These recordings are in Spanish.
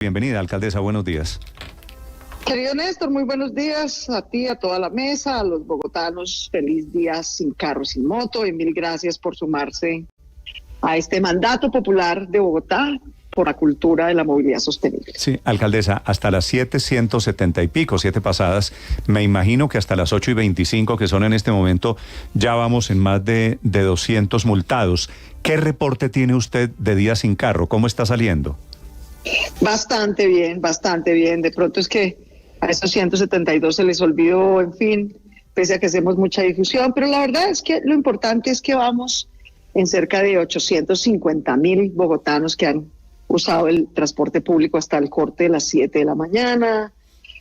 Bienvenida, alcaldesa, buenos días. Querido Néstor, muy buenos días a ti, a toda la mesa, a los bogotanos. Feliz día sin carro, sin moto, y mil gracias por sumarse a este mandato popular de Bogotá por la cultura de la movilidad sostenible. Sí, alcaldesa, hasta las 7:170 y pico, 7 pasadas, me imagino que hasta las 8:25, que son en este momento, ya vamos en más de 200 multados. ¿Qué reporte tiene usted de días sin carro? ¿Cómo está saliendo? Bastante bien, bastante bien. De pronto es que a esos 172 se les olvidó, en fin, pese a que hacemos mucha difusión, pero la verdad es que lo importante es que vamos en cerca de 850,000 bogotanos que han usado el transporte público hasta el corte de las 7 de la mañana.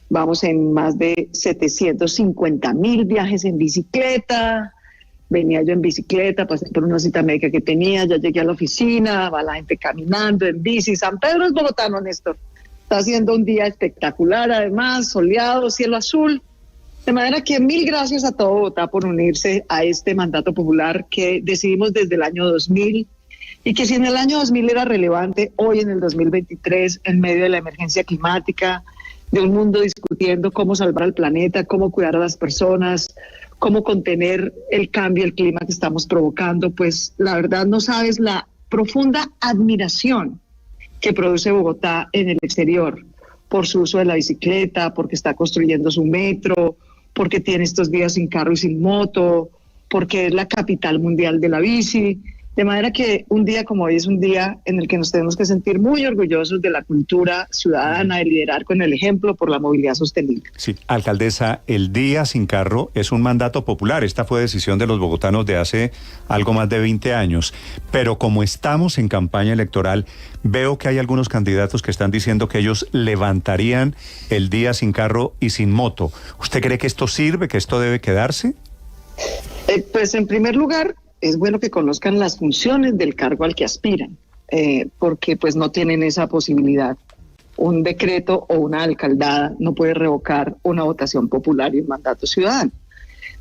Vamos en más de 750,000 viajes en bicicleta. Venía yo en bicicleta, pasé por una cita médica que tenía, ya llegué a la oficina, va la gente caminando en bici. San Pedro es bogotano, Néstor. Está haciendo un día espectacular, además, soleado, cielo azul. De manera que mil gracias a todo Bogotá por unirse a este mandato popular que decidimos desde el año 2000 y que si en el año 2000 era relevante, hoy en el 2023, en medio de la emergencia climática, de un mundo discutiendo cómo salvar al planeta, cómo cuidar a las personas, cómo contener el cambio, el clima que estamos provocando, pues la verdad no sabes la profunda admiración que produce Bogotá en el exterior por su uso de la bicicleta, porque está construyendo su metro, porque tiene estos días sin carro y sin moto, porque es la capital mundial de la bici. De manera que un día como hoy es un día en el que nos tenemos que sentir muy orgullosos de la cultura ciudadana, de liderar con el ejemplo por la movilidad sostenible. Sí, alcaldesa, el día sin carro es un mandato popular. Esta fue decisión de los bogotanos de hace algo más de 20 años. Pero como estamos en campaña electoral, veo que hay algunos candidatos que están diciendo que ellos levantarían el día sin carro y sin moto. ¿Usted cree que esto sirve, que esto debe quedarse? Pues en primer lugar, es bueno que conozcan las funciones del cargo al que aspiran, porque pues no tienen esa posibilidad. Un decreto o una alcaldada no puede revocar una votación popular y un mandato ciudadano,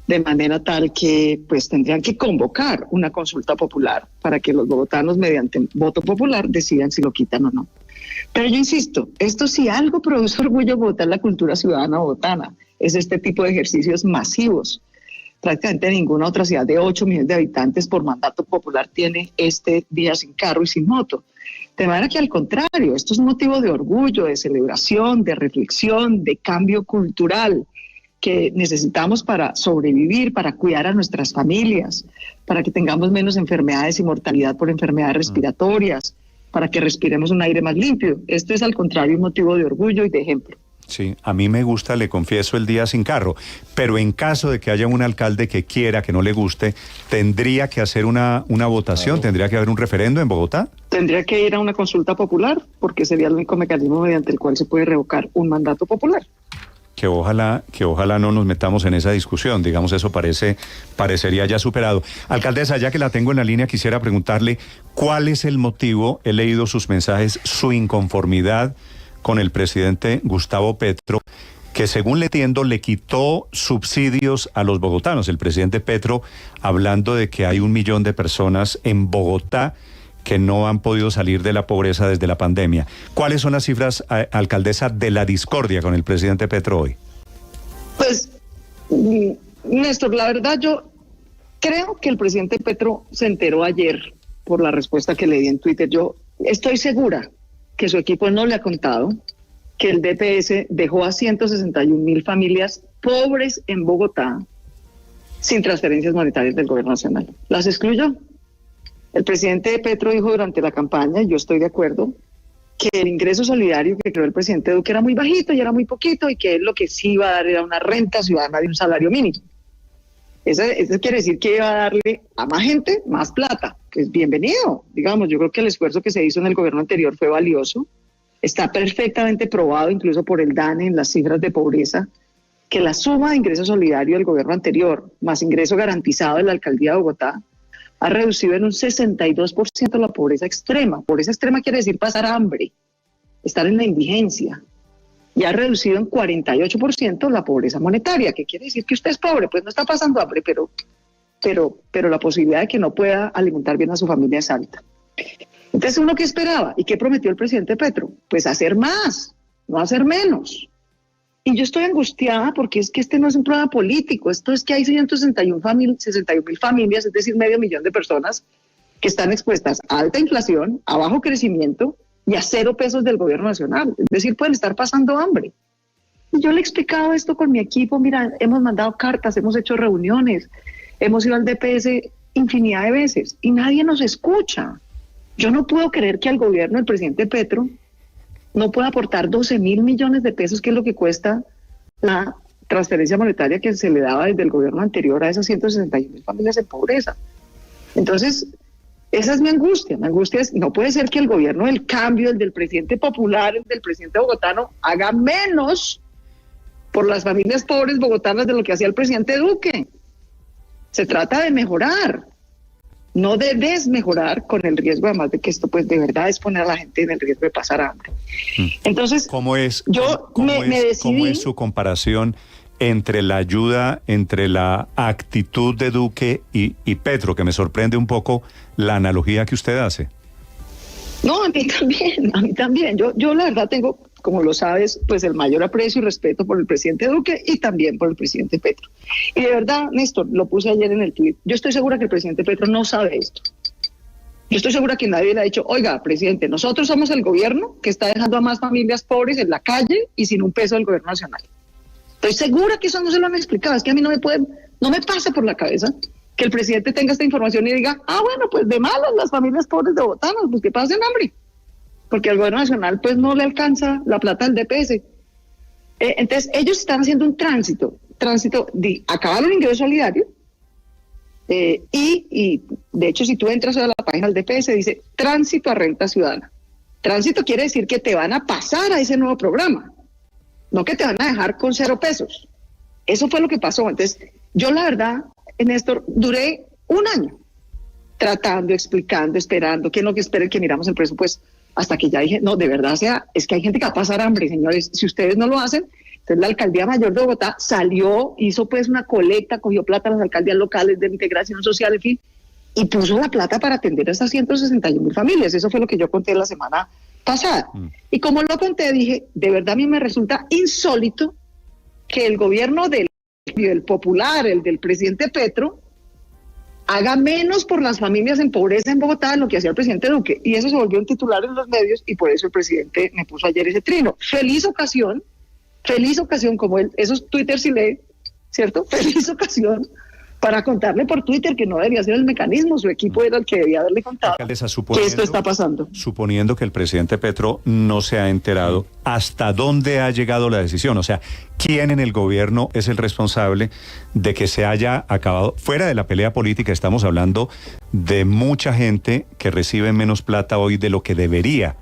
de manera tal que pues tendrían que convocar una consulta popular para que los bogotanos mediante voto popular decidan si lo quitan o no. Pero yo insisto, esto si algo produce orgullo Bogotá es la cultura ciudadana bogotana, es este tipo de ejercicios masivos. Prácticamente ninguna otra ciudad de 8 millones de habitantes por mandato popular tiene este día sin carro y sin moto. De manera que al contrario, esto es un motivo de orgullo, de celebración, de reflexión, de cambio cultural que necesitamos para sobrevivir, para cuidar a nuestras familias, para que tengamos menos enfermedades y mortalidad por enfermedades respiratorias, para que respiremos un aire más limpio. Esto es al contrario un motivo de orgullo y de ejemplo. Sí, a mí me gusta, le confieso, el día sin carro, pero en caso de que haya un alcalde que quiera, que no le guste, ¿tendría que hacer una votación? Claro. ¿Tendría que haber un referendo en Bogotá? Tendría que ir a una consulta popular, porque sería el único mecanismo mediante el cual se puede revocar un mandato popular. Que ojalá no nos metamos en esa discusión, digamos, eso parecería ya superado. Alcaldesa, ya que la tengo en la línea, quisiera preguntarle cuál es el motivo, he leído sus mensajes, su inconformidad con el presidente Gustavo Petro, que según le entiendo le quitó subsidios a los bogotanos. El presidente Petro hablando de que hay 1 millón de personas en Bogotá que no han podido salir de la pobreza desde la pandemia. ¿Cuáles son las cifras, alcaldesa, de la discordia con el presidente Petro hoy? Pues, Néstor, la verdad yo creo que el presidente Petro se enteró ayer por la respuesta que le di en Twitter. Yo estoy segura que su equipo no le ha contado que el DPS dejó a 161,000 familias pobres en Bogotá sin transferencias monetarias del gobierno nacional. ¿Las excluyó? El presidente Petro dijo durante la campaña, y yo estoy de acuerdo, que el ingreso solidario que creó el presidente Duque era muy bajito y era muy poquito, y que él lo que sí iba a dar era una renta ciudadana de un salario mínimo. Eso quiere decir que iba a darle a más gente más plata. Pues bienvenido, digamos, yo creo que el esfuerzo que se hizo en el gobierno anterior fue valioso. Está perfectamente probado, incluso por el DANE, en las cifras de pobreza, que la suma de ingreso solidario del gobierno anterior, más ingreso garantizado de la alcaldía de Bogotá, ha reducido en un 62% la pobreza extrema. Pobreza extrema quiere decir pasar hambre, estar en la indigencia. Y ha reducido en 48% la pobreza monetaria, que quiere decir que usted es pobre, pues no está pasando hambre, pero la posibilidad de que no pueda alimentar bien a su familia es alta. Entonces, ¿uno qué esperaba? ¿Y qué prometió el presidente Petro? Pues hacer más, no hacer menos. Y yo estoy angustiada porque es que este no es un problema político, esto es que hay 161.000 familias, es decir, 500.000 de personas que están expuestas a alta inflación, a bajo crecimiento y a 0 pesos del gobierno nacional. Es decir, pueden estar pasando hambre. Y yo le he explicado esto con mi equipo, mira, hemos mandado cartas, hemos hecho reuniones, hemos ido al DPS infinidad de veces y nadie nos escucha. Yo no puedo creer que al gobierno del presidente Petro no pueda aportar 12.000 millones de pesos, que es lo que cuesta la transferencia monetaria que se le daba desde el gobierno anterior a esas 161.000 familias en pobreza. Entonces, esa es mi angustia. Mi angustia es, no puede ser que el gobierno del cambio, el del presidente popular, el del presidente bogotano, haga menos por las familias pobres bogotanas de lo que hacía el presidente Duque. Se trata de mejorar, no de desmejorar, con el riesgo además de que esto pues de verdad es poner a la gente en el riesgo de pasar hambre. Entonces, ¿cómo es decidí, su comparación entre la ayuda, entre la actitud de Duque y Petro, que me sorprende un poco la analogía que usted hace? No, a mí también. Yo la verdad tengo, como lo sabes, pues el mayor aprecio y respeto por el presidente Duque y también por el presidente Petro. Y de verdad, Néstor, lo puse ayer en el tweet, yo estoy segura que el presidente Petro no sabe esto. Yo estoy segura que nadie le ha dicho, oiga, presidente, nosotros somos el gobierno que está dejando a más familias pobres en la calle y sin un peso del gobierno nacional. Estoy segura que eso no se lo han explicado, es que a mí no me pasa por la cabeza que el presidente tenga esta información y diga, bueno, pues de malas las familias pobres de bogotanas, pues que pasen hambre, porque al gobierno nacional pues no le alcanza la plata del DPS. Entonces ellos están haciendo un tránsito de acabar el ingreso solidario, y de hecho si tú entras a la página del DPS dice tránsito a renta ciudadana. Tránsito quiere decir que te van a pasar a ese nuevo programa, no que te van a dejar con 0 pesos. Eso fue lo que pasó. Entonces yo la verdad, Néstor, duré un año tratando, explicando, esperando, que esperen que miramos el presupuesto, hasta que ya dije, no, de verdad, es que hay gente que va a pasar hambre, señores, si ustedes no lo hacen. Entonces la Alcaldía Mayor de Bogotá salió, hizo pues una colecta, cogió plata a las alcaldías locales de integración social, en fin, y puso la plata para atender a esas 161.000 familias. Eso fue lo que yo conté la semana pasada. Y como lo conté, dije, de verdad a mí me resulta insólito que el gobierno del popular, el del presidente Petro, haga menos por las familias en pobreza en Bogotá de lo que hacía el presidente Duque. Y eso se volvió un titular en los medios y por eso el presidente me puso ayer ese trino. Feliz ocasión, como él, esos Twitter sí lee, ¿cierto? Feliz ocasión para contarle por Twitter que no debería ser el mecanismo, su equipo era el que debía haberle contado que esto está pasando. Suponiendo que el presidente Petro no se ha enterado, ¿hasta dónde ha llegado la decisión? O sea, ¿quién en el gobierno es el responsable de que se haya acabado? Fuera de la pelea política, estamos hablando de mucha gente que recibe menos plata hoy de lo que debería,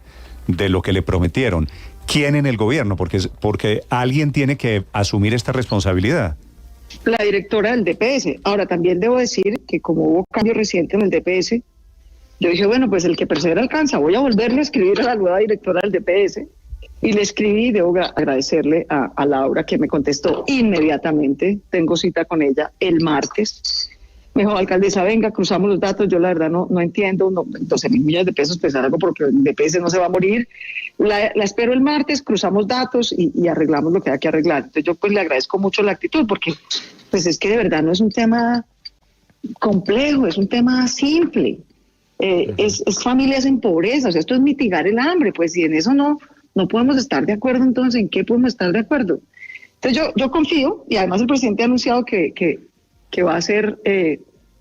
de lo que le prometieron. ¿Quién en el gobierno? Porque alguien tiene que asumir esta responsabilidad. La directora del DPS. Ahora, también debo decir que como hubo cambio reciente en el DPS, yo dije, bueno, pues el que persevera alcanza. Voy a volverle a escribir a la nueva directora del DPS. Y le escribí, debo agradecerle a Laura, que me contestó inmediatamente. Tengo cita con ella el martes. Me dijo, alcaldesa, venga, cruzamos los datos. Yo la verdad no entiendo, 12.000 millones de pesos, pues algo porque el DPS no se va a morir. La espero el martes, cruzamos datos y arreglamos lo que hay que arreglar. Entonces yo pues le agradezco mucho la actitud, porque pues es que de verdad no es un tema complejo, es un tema simple. Es familias en pobreza, o sea, esto es mitigar el hambre, pues y en eso no podemos estar de acuerdo. Entonces, ¿en qué podemos estar de acuerdo? Entonces yo confío, y además el presidente ha anunciado que va a hacer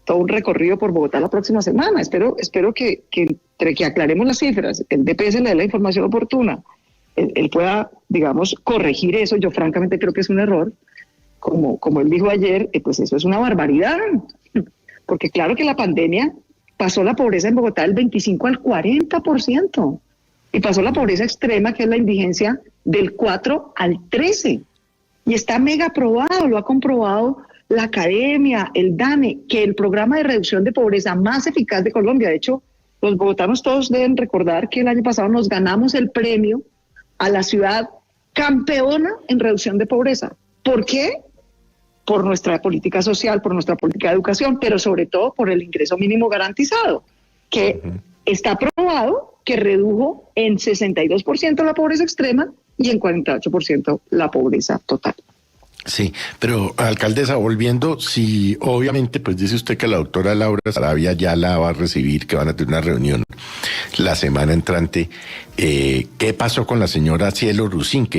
todo un recorrido por Bogotá la próxima semana. Espero que entre que aclaremos las cifras, el DPS le dé la información oportuna, él pueda, digamos, corregir eso. Yo francamente creo que es un error, como él dijo ayer, pues eso es una barbaridad, porque claro que la pandemia pasó la pobreza en Bogotá del 25 al 40%, y pasó la pobreza extrema, que es la indigencia, del 4 al 13%, y está mega probado, lo ha comprobado la academia, el DANE, que el programa de reducción de pobreza más eficaz de Colombia. De hecho, los bogotanos todos deben recordar que el año pasado nos ganamos el premio a la ciudad campeona en reducción de pobreza. ¿Por qué? Por nuestra política social, por nuestra política de educación, pero sobre todo por el ingreso mínimo garantizado, que está probado que redujo en 62% la pobreza extrema y en 48% la pobreza total. Sí, pero alcaldesa, volviendo, si obviamente pues dice usted que la doctora Laura Sarabia ya la va a recibir, que van a tener una reunión la semana entrante, ¿qué pasó con la señora Cielo Rusín?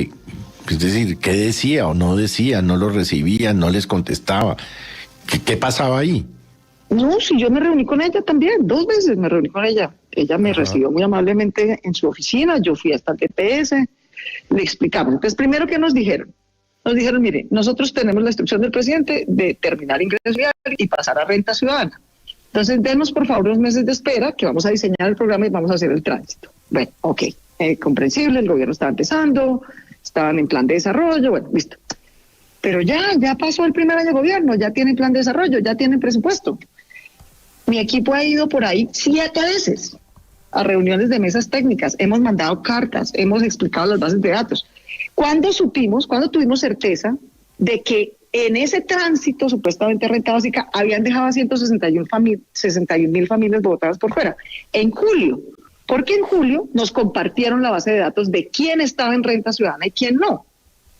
Es decir, ¿qué decía o no decía? ¿No lo recibía? ¿No les contestaba? ¿Qué pasaba ahí? No, sí, yo me reuní con ella también, 2 veces me reuní con ella. Ella me recibió muy amablemente en su oficina, yo fui hasta el TPS, le explicamos. Entonces, primero, ¿qué nos dijeron? Nos dijeron, mire, nosotros tenemos la instrucción del presidente de terminar ingreso vial y pasar a renta ciudadana. Entonces, denos por favor unos meses de espera, que vamos a diseñar el programa y vamos a hacer el tránsito. Bueno, ok, comprensible, el gobierno estaba empezando, estaban en plan de desarrollo, bueno, listo. Pero ya pasó el primer año de gobierno, ya tienen plan de desarrollo, ya tienen presupuesto. Mi equipo ha ido por ahí 7 veces a reuniones de mesas técnicas, hemos mandado cartas, hemos explicado las bases de datos. ¿Cuándo tuvimos certeza de que en ese tránsito supuestamente renta básica habían dejado a 61.000 familias botadas por fuera? En julio, porque en julio nos compartieron la base de datos de quién estaba en renta ciudadana y quién no.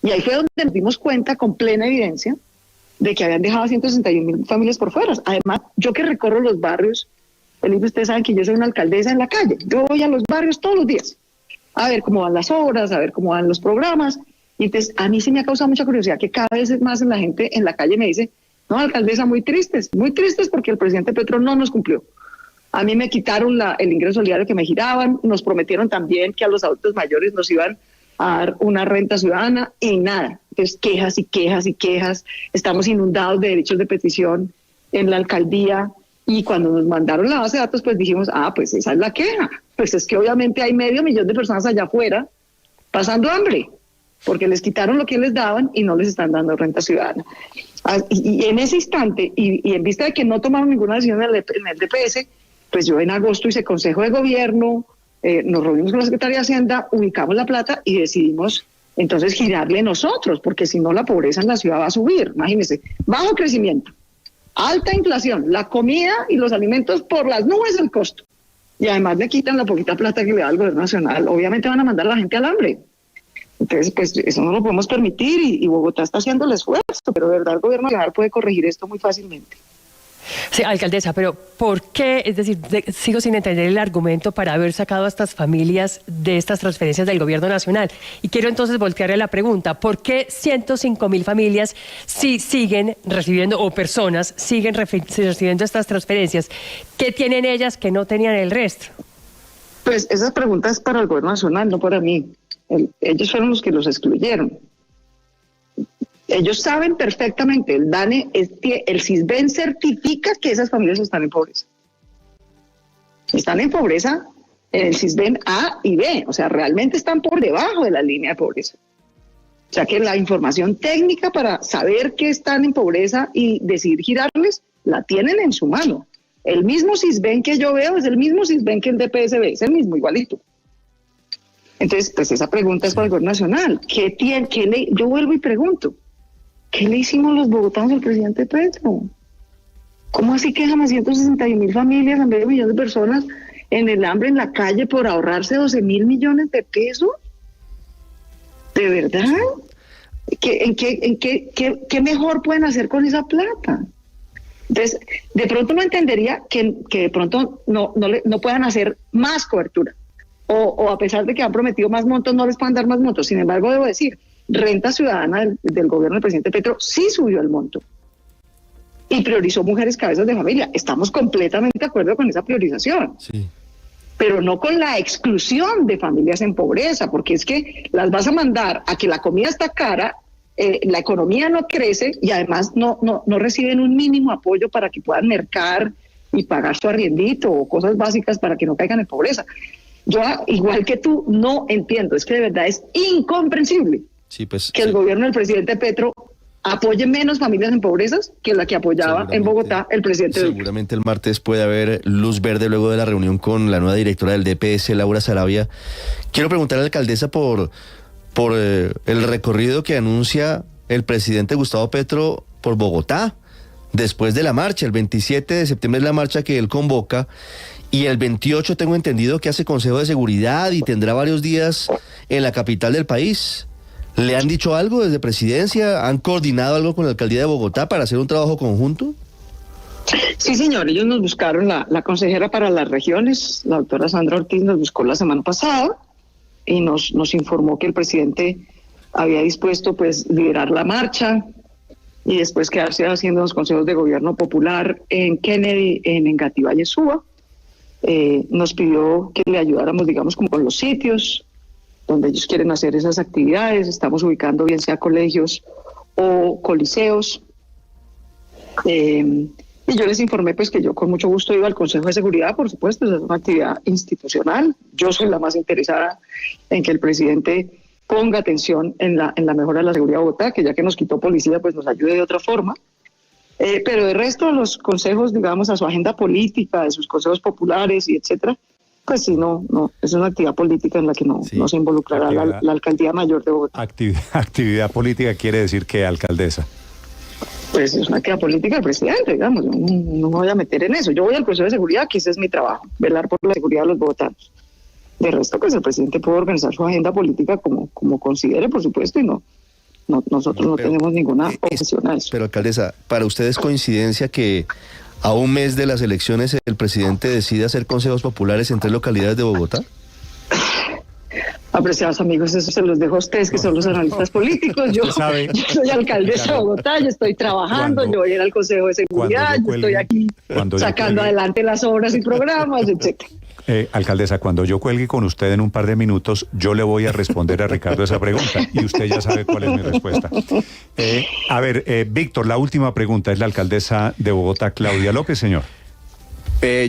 Y ahí fue donde nos dimos cuenta con plena evidencia de que habían dejado a 161.000 familias por fuera. Además, yo que recorro los barrios, Felipe, ustedes saben que yo soy una alcaldesa en la calle, yo voy a los barrios todos los días a ver cómo van las obras, a ver cómo van los programas, y entonces a mí sí me ha causado mucha curiosidad que cada vez más la gente en la calle me dice, no, alcaldesa, muy tristes porque el presidente Petro no nos cumplió. A mí me quitaron el ingreso solidario que me giraban, nos prometieron también que a los adultos mayores nos iban a dar una renta ciudadana y nada. Entonces quejas y quejas y quejas, estamos inundados de derechos de petición en la alcaldía y cuando nos mandaron la base de datos pues dijimos, pues esa es la queja. Pues es que obviamente hay 500.000 de personas allá afuera pasando hambre porque les quitaron lo que les daban y no les están dando renta ciudadana. Y en ese instante, y en vista de que no tomaron ninguna decisión en el DPS, pues yo en agosto hice consejo de gobierno, nos reunimos con la Secretaría de Hacienda, ubicamos la plata y decidimos entonces girarle nosotros, porque si no la pobreza en la ciudad va a subir. Imagínense, bajo crecimiento, alta inflación, la comida y los alimentos por las nubes del costo. Y además le quitan la poquita plata que le da el gobierno nacional. Obviamente van a mandar a la gente al hambre. Entonces, pues eso no lo podemos permitir y Bogotá está haciendo el esfuerzo, pero de verdad el gobierno nacional puede corregir esto muy fácilmente. Sí, alcaldesa, pero ¿por qué? Es decir, sigo sin entender el argumento para haber sacado a estas familias de estas transferencias del gobierno nacional. Y quiero entonces voltearle la pregunta, ¿por qué 105.000 familias sí siguen recibiendo, o personas siguen recibiendo estas transferencias? ¿Qué tienen ellas que no tenían el resto? Pues esa pregunta es para el gobierno nacional, no para mí. Ellos fueron los que los excluyeron. Ellos saben perfectamente, el DANE, el CISBEN certifica que esas familias están en pobreza. Están en pobreza en el CISBEN A y B, o sea, realmente están por debajo de la línea de pobreza. O sea que la información técnica para saber que están en pobreza y decidir girarles, la tienen en su mano. El mismo CISBEN que yo veo es el mismo CISBEN que el DPS ve, es el mismo, igualito. Entonces, pues esa pregunta es para el gobierno nacional. Yo vuelvo y pregunto, ¿qué le hicimos los bogotanos al presidente Petro? ¿Cómo así que dejan a 161.000 familias, a medio millón de personas en el hambre, en la calle, por ahorrarse 12.000 millones de pesos? ¿De verdad? ¿Qué mejor pueden hacer con esa plata? Entonces, de pronto no entendería que de pronto no puedan hacer más cobertura. O a pesar de que han prometido más montos, no les puedan dar más montos. Sin embargo, debo decir, renta ciudadana del gobierno del presidente Petro sí subió el monto y priorizó mujeres cabezas de familia. Estamos completamente de acuerdo con esa priorización, sí, pero no con la exclusión de familias en pobreza, porque es que las vas a mandar a que la comida está cara, la economía no crece y además no reciben un mínimo apoyo para que puedan mercar y pagar su arriendito o cosas básicas para que no caigan en pobreza. Yo, igual que tú, no entiendo, es que de verdad es incomprensible que el gobierno del presidente Petro apoye menos familias en pobrezas que la que apoyaba en Bogotá el presidente Duque. Seguramente el martes puede haber luz verde luego de la reunión con la nueva directora del DPS, Laura Sarabia. Quiero preguntar a la alcaldesa por el recorrido que anuncia el presidente Gustavo Petro por Bogotá, después de la marcha, el 27 de septiembre es la marcha que él convoca, Y el 28 tengo entendido que hace Consejo de Seguridad y tendrá varios días en la capital del país. ¿Le han dicho algo desde Presidencia? ¿Han coordinado algo con la Alcaldía de Bogotá para hacer un trabajo conjunto? Sí, señor, ellos nos buscaron, la consejera para las regiones, la doctora Sandra Ortiz, nos buscó la semana pasada y nos informó que el presidente había dispuesto pues liderar la marcha y después quedarse haciendo los consejos de gobierno popular en Kennedy, en Engativá y Suba. Nos pidió que le ayudáramos, digamos, como con los sitios donde ellos quieren hacer esas actividades. Estamos ubicando bien sea colegios o coliseos. Y yo les informé pues que yo con mucho gusto iba al Consejo de Seguridad, por supuesto, es una actividad institucional. Yo soy la más interesada en que el presidente ponga atención en la mejora de la seguridad de Bogotá, que ya que nos quitó policía, pues nos ayude de otra forma. Pero de resto, los consejos, digamos, a su agenda política, de sus consejos populares y etcétera, pues sí, no, es una actividad política en la que no se involucrará la Alcaldía Mayor de Bogotá. Actividad política quiere decir que, alcaldesa. Pues es una actividad política del presidente, digamos, no me voy a meter en eso. Yo voy al Consejo de Seguridad, que ese es mi trabajo, velar por la seguridad de los bogotanos. De resto, pues el presidente puede organizar su agenda política como considere, por supuesto, y nosotros no tenemos ninguna objeción a eso. Pero, alcaldesa, ¿para usted es coincidencia que a un mes de las elecciones el presidente decide hacer consejos populares en 3 localidades de Bogotá? Apreciados amigos, eso se los dejo a ustedes, que son los analistas políticos. Yo soy alcaldesa de Bogotá, yo estoy trabajando, yo voy a ir al Consejo de Seguridad, yo estoy aquí sacando adelante las obras y programas, etcétera. Alcaldesa, cuando yo cuelgue con usted en un par de minutos, yo le voy a responder a Ricardo esa pregunta y usted ya sabe cuál es mi respuesta. Víctor, la última pregunta es la alcaldesa de Bogotá, Claudia López, señor.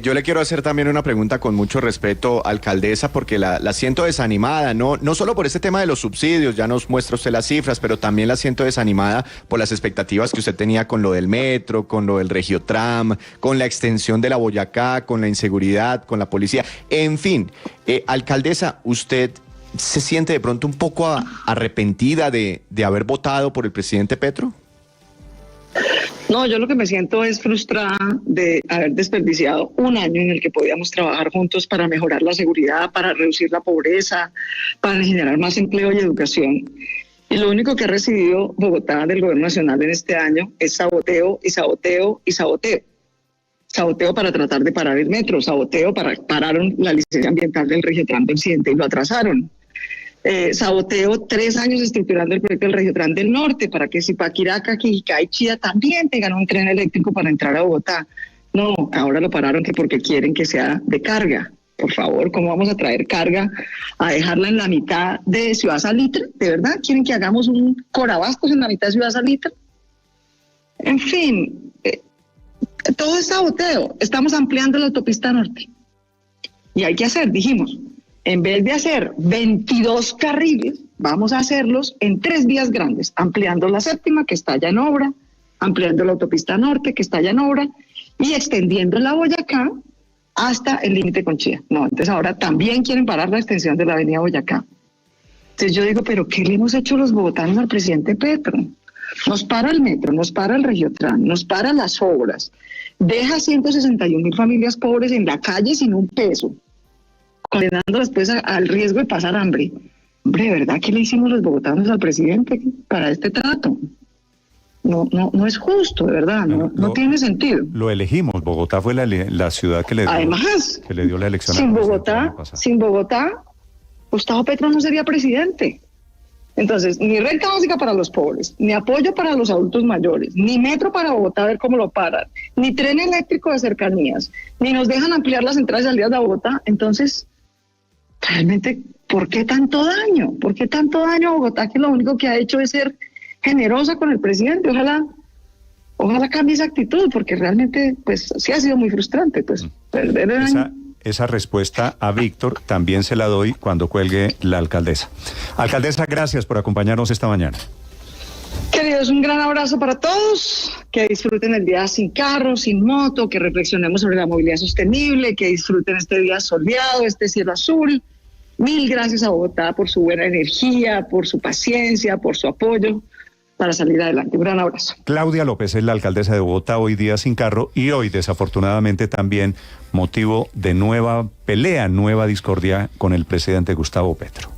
Yo le quiero hacer también una pregunta con mucho respeto, alcaldesa, porque la siento desanimada, no solo por este tema de los subsidios, ya nos muestra usted las cifras, pero también la siento desanimada por las expectativas que usted tenía con lo del metro, con lo del Regiotram, con la extensión de la Boyacá, con la inseguridad, con la policía. En fin, alcaldesa, ¿usted se siente de pronto un poco arrepentida de haber votado por el presidente Petro? No, yo lo que me siento es frustrada de haber desperdiciado un año en el que podíamos trabajar juntos para mejorar la seguridad, para reducir la pobreza, para generar más empleo y educación. Y lo único que ha recibido Bogotá del Gobierno Nacional en este año es saboteo y saboteo y saboteo. Saboteo para tratar de parar el metro, saboteo pararon la licencia ambiental del Regiotram del Occidente y lo atrasaron. Saboteo 3 años estructurando el proyecto del Regiotram del Norte para que Zipaquirá, Quijicá y Chía también tengan un tren eléctrico para entrar a Bogotá. No, ahora lo pararon que porque quieren que sea de carga. Por favor, ¿cómo vamos a traer carga a dejarla en la mitad de Ciudad Salitre? ¿De verdad quieren que hagamos un corabastos en la mitad de Ciudad Salitre? En fin, todo es saboteo. Estamos ampliando la autopista norte. Y hay que hacer, dijimos, en vez de hacer 22 carriles, vamos a hacerlos en 3 vías grandes, ampliando la 7ª, que está ya en obra, ampliando la autopista norte, que está ya en obra, y extendiendo la Boyacá hasta el límite con Chía. No, entonces ahora también quieren parar la extensión de la avenida Boyacá. Entonces yo digo, ¿pero qué le hemos hecho los bogotanos al presidente Petro? Nos para el metro, nos para el Regiotram, nos para las obras, deja 161.000 familias pobres en la calle sin un peso, condenando después al riesgo de pasar hambre. Hombre, ¿de verdad qué le hicimos los bogotanos al presidente para este trato? No es justo, de verdad, no tiene sentido. Lo elegimos, Bogotá fue la ciudad que le dio, además, que le dio la elección. Sin Bogotá, Gustavo Petro no sería presidente. Entonces, ni renta básica para los pobres, ni apoyo para los adultos mayores, ni metro para Bogotá, a ver cómo lo paran, ni tren eléctrico de cercanías, ni nos dejan ampliar las entradas y salidas de Bogotá. Entonces, realmente, ¿por qué tanto daño? ¿Por qué tanto daño a Bogotá, que lo único que ha hecho es ser generosa con el presidente? Ojalá cambie esa actitud, porque realmente, pues, sí ha sido muy frustrante, pues, perder el año. Esa respuesta a Víctor también se la doy cuando cuelgue la alcaldesa. Alcaldesa, gracias por acompañarnos esta mañana. Queridos, un gran abrazo para todos, que disfruten el día sin carro, sin moto, que reflexionemos sobre la movilidad sostenible, que disfruten este día soleado, este cielo azul. Mil gracias a Bogotá por su buena energía, por su paciencia, por su apoyo. para salir adelante. Un gran abrazo. Claudia López es la alcaldesa de Bogotá, hoy día sin carro, y hoy desafortunadamente también motivo de nueva pelea, nueva discordia con el presidente Gustavo Petro.